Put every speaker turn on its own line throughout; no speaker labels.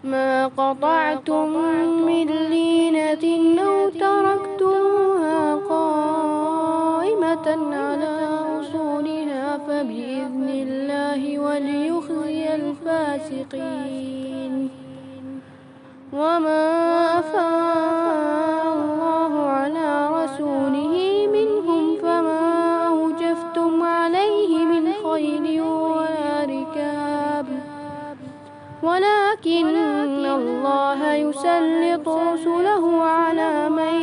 ما قطعتم من لينة أو تركتموها قائمة على أصولها فبإذن الله وليخزي الفاسقين. وما أفاء الله على رسوله منهم فما أوجفتم عليه من خيل ولا ركاب ولكن الله يسلط رسله على من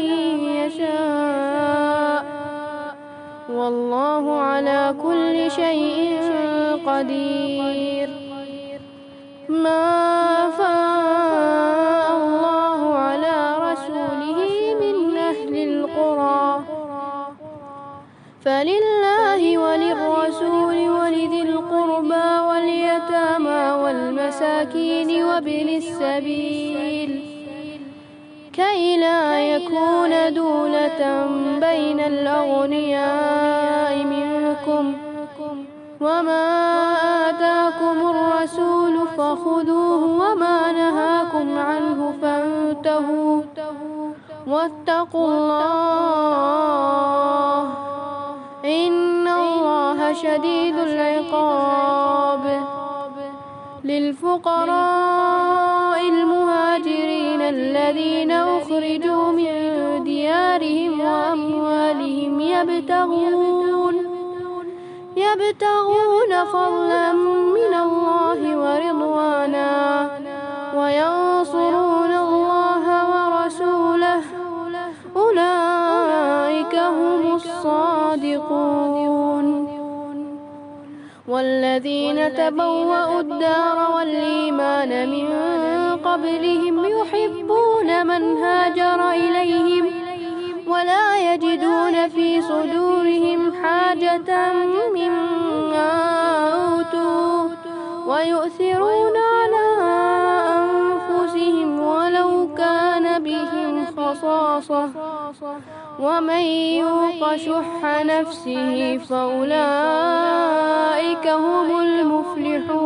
يشاء والله على كل شيء قدير. ما أفاء الله على رسوله من أهل القرى فلله وللرسول ولذي القربى واليتامى والمساكين وابن السبيل كي لا يكون دولة بين الأغنياء منكم. وما آتاكم الرسول فخذوه وما نهاكم عنه فانتهوا واتقوا الله إن الله شديد العقاب. للفقراء المهاجرين الذين أخرجوا من ديارهم وأموالهم يبتغون فضلا من الله ورضوانا وينصرون الله ورسوله أولئك هم الصادقون. والذين تبوأوا الدار والإيمان من قبلهم يحبون من هاجر إليهم ولا يجدون في صدورهم حاجة مما أوتوا ويؤثرون على أنفسهم ولو كان بهم خصاصة ومن يوق شح نفسه فأولئك هم المفلحون.